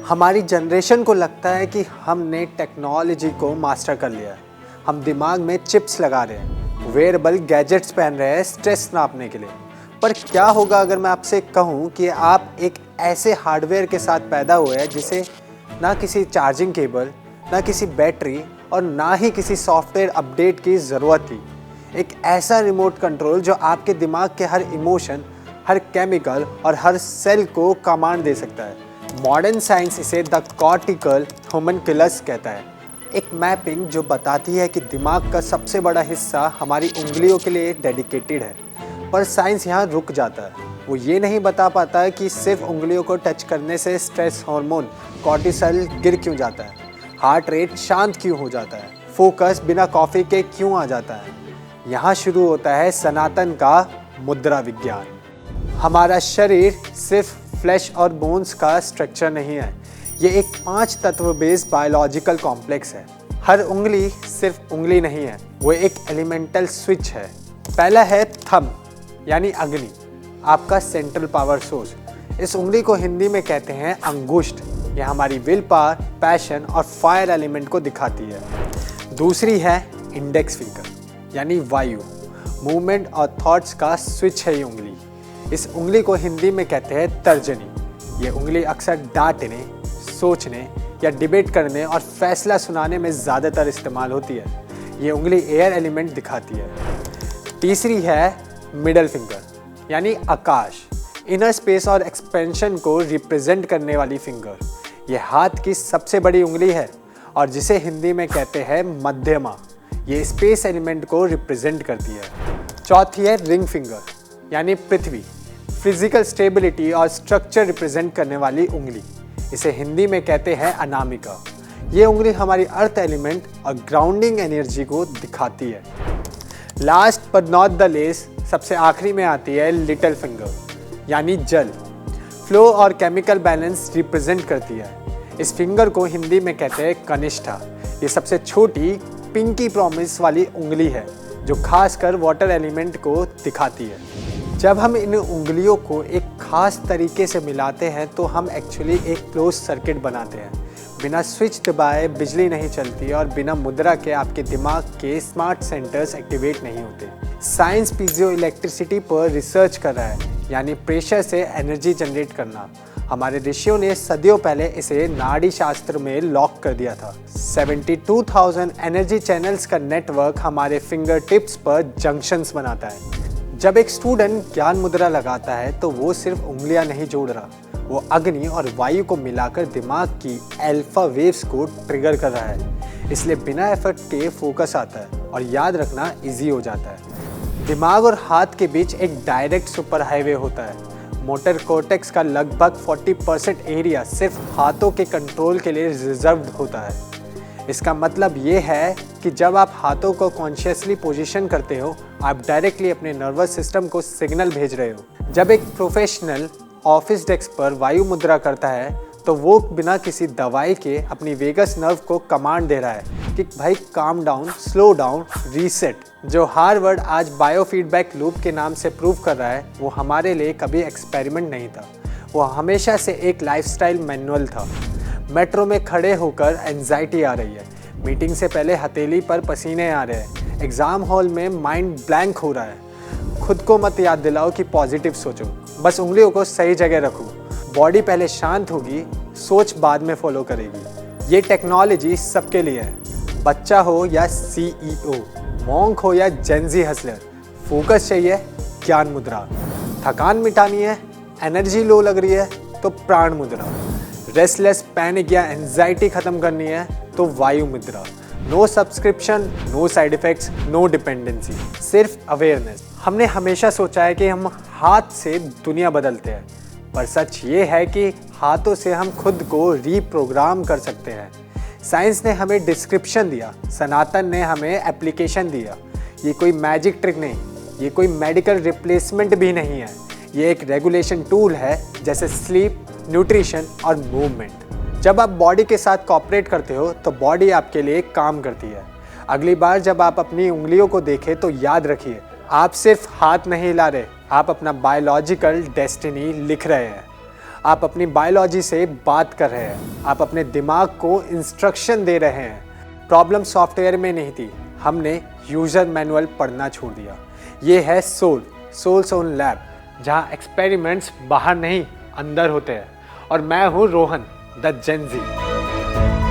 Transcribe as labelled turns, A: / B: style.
A: हमारी जनरेशन को लगता है कि हमने टेक्नोलॉजी को मास्टर कर लिया है। हम दिमाग में चिप्स लगा रहे हैं, वेयरेबल गैजेट्स पहन रहे हैं स्ट्रेस नापने के लिए। पर क्या होगा अगर मैं आपसे कहूँ कि आप एक ऐसे हार्डवेयर के साथ पैदा हुए हैं जिसे ना किसी चार्जिंग केबल, ना किसी बैटरी और ना ही किसी सॉफ्टवेयर अपडेट की ज़रूरत थी। एक ऐसा रिमोट कंट्रोल जो आपके दिमाग के हर इमोशन, हर केमिकल और हर सेल को कमांड दे सकता है। मॉडर्न साइंस इसे द कॉर्टिकल होम्यूनकुलस कहता है, एक मैपिंग जो बताती है कि दिमाग का सबसे बड़ा हिस्सा हमारी उंगलियों के लिए डेडिकेटेड है। पर साइंस यहाँ रुक जाता है। वो ये नहीं बता पाता है कि सिर्फ उंगलियों को टच करने से स्ट्रेस हार्मोन कॉर्टिसोल गिर क्यों जाता है, हार्ट रेट शांत क्यों हो जाता है, फोकस बिना कॉफ़ी के क्यों आ जाता है। यहाँ शुरू होता है सनातन का मुद्रा विज्ञान। हमारा शरीर सिर्फ फ्लैश और बोन्स का स्ट्रक्चर नहीं है, ये एक 5 तत्व बेस्ड बायोलॉजिकल कॉम्प्लेक्स है। हर उंगली सिर्फ उंगली नहीं है, वो एक एलिमेंटल स्विच है। पहला है थंब यानी अग्नि, आपका सेंट्रल पावर सोर्स। इस उंगली को हिंदी में कहते हैं अंगुष्ठ। यह हमारी विल पावर, पैशन और फायर एलिमेंट को दिखाती है। दूसरी है इंडेक्स फिंगर यानी वायु, मूवमेंट और थॉट्स का स्विच है ये उंगली। इस उंगली को हिंदी में कहते हैं तर्जनी। ये उंगली अक्सर डांटने, सोचने या डिबेट करने और फैसला सुनाने में ज़्यादातर इस्तेमाल होती है। ये उंगली एयर एलिमेंट दिखाती है। तीसरी है मिडल फिंगर यानी आकाश, इनर स्पेस और एक्सपेंशन को रिप्रेजेंट करने वाली फिंगर। ये हाथ की सबसे बड़ी उंगली है और जिसे हिंदी में कहते हैं मध्यमा। ये स्पेस एलिमेंट को रिप्रेजेंट करती है। चौथी है रिंग फिंगर यानी पृथ्वी, फिजिकल स्टेबिलिटी और स्ट्रक्चर रिप्रेजेंट करने वाली उंगली। इसे हिंदी में कहते हैं अनामिका। ये उंगली हमारी अर्थ एलिमेंट और ग्राउंडिंग एनर्जी को दिखाती है। Last but not the least, सबसे आखिरी में आती है लिटिल फिंगर यानी जल, फ्लो और केमिकल बैलेंस रिप्रेजेंट करती है। इस फिंगर को हिंदी में कहते हैं कनिष्ठा। ये सबसे छोटी पिंकी प्रॉमिस वाली उंगली है जो खासकर वाटर एलिमेंट को दिखाती है। जब हम इन उंगलियों को एक खास तरीके से मिलाते हैं तो हम एक्चुअली एक क्लोज सर्किट बनाते हैं। बिना स्विच दबाए बिजली नहीं चलती और बिना मुद्रा के आपके दिमाग के स्मार्ट सेंटर्स एक्टिवेट नहीं होते। साइंस पीजियो इलेक्ट्रिसिटी पर रिसर्च कर रहा है, यानी प्रेशर से एनर्जी जनरेट करना। हमारे ऋषियों ने सदियों पहले इसे नाड़ी शास्त्र में लॉक कर दिया था। 72,000 एनर्जी चैनल्स का नेटवर्क हमारे फिंगर टिप्स पर जंक्शंस बनाता है। जब एक स्टूडेंट ज्ञान मुद्रा लगाता है तो वो सिर्फ उंगलियां नहीं जोड़ रहा, वो अग्नि और वायु को मिलाकर दिमाग की अल्फा वेव्स को ट्रिगर कर रहा है। इसलिए बिना एफर्ट के फोकस आता है और याद रखना इजी हो जाता है। दिमाग और हाथ के बीच एक डायरेक्ट सुपर हाईवे होता है। मोटर कॉर्टेक्स का लगभग 40% एरिया सिर्फ हाथों के कंट्रोल के लिए रिजर्व्ड होता है। इसका मतलब ये है कि जब आप हाथों को कॉन्शियसली पोजीशन करते हो, आप डायरेक्टली अपने नर्वस सिस्टम को सिग्नल भेज रहे हो। जब एक प्रोफेशनल ऑफिस डेस्क पर वायु मुद्रा करता है तो वो बिना किसी दवाई के अपनी वेगस नर्व को कमांड दे रहा है कि भाई calm down, slow down, reset. जो हार्वर्ड आज बायोफीडबैक लूप के नाम से प्रूव कर रहा है, वो हमारे लिए कभी एक्सपेरिमेंट नहीं था, वो हमेशा से एक लाइफस्टाइल मैनुअल था। मेट्रो में खड़े होकर एंजाइटी आ रही है, मीटिंग से पहले हथेली पर पसीने आ रहे हैं, एग्ज़ाम हॉल में माइंड ब्लैंक हो रहा है। खुद को मत याद दिलाओ कि पॉजिटिव सोचो, बस उंगलियों को सही जगह रखो। बॉडी पहले शांत होगी, सोच बाद में फॉलो करेगी। ये टेक्नोलॉजी सबके लिए है, बच्चा हो या CEO, मॉन्क हो या जेनजी हसलर। फोकस चाहिए, ज्ञान मुद्रा। थकान मिटानी है, एनर्जी लो लग रही है तो प्राण मुद्रा। रेस्टलेस, पैनिक या एंजाइटी खत्म करनी है तो वायु मुद्रा। No subscription, no side effects, no dependency, सिर्फ अवेयरनेस। हमने हमेशा सोचा है कि हम हाथ से दुनिया बदलते हैं, पर सच ये है कि हाथों से हम खुद को रीप्रोग्राम कर सकते हैं। साइंस ने हमें डिस्क्रिप्शन दिया, सनातन ने हमें एप्लीकेशन दिया। ये कोई मैजिक ट्रिक नहीं, ये कोई मेडिकल रिप्लेसमेंट भी नहीं है, ये एक रेगुलेशन टूल है जैसे स्लीप, न्यूट्रिशन और मूवमेंट। जब आप बॉडी के साथ कोऑपरेट करते हो तो बॉडी आपके लिए काम करती है। अगली बार जब आप अपनी उंगलियों को देखें तो याद रखिए, आप सिर्फ हाथ नहीं हिला रहे, आप अपना बायोलॉजिकल डेस्टिनी लिख रहे हैं। आप अपनी बायोलॉजी से बात कर रहे हैं, आप अपने दिमाग को इंस्ट्रक्शन दे रहे हैं। प्रॉब्लम सॉफ्टवेयर में नहीं थी, हमने यूजर मैनुअल पढ़ना छोड़ दिया। ये है सोल्स ओन लैब, जहाँ एक्सपेरिमेंट्स बाहर नहीं अंदर होते हैं। और मैं हूँ रोहन, द जेन ज़ी।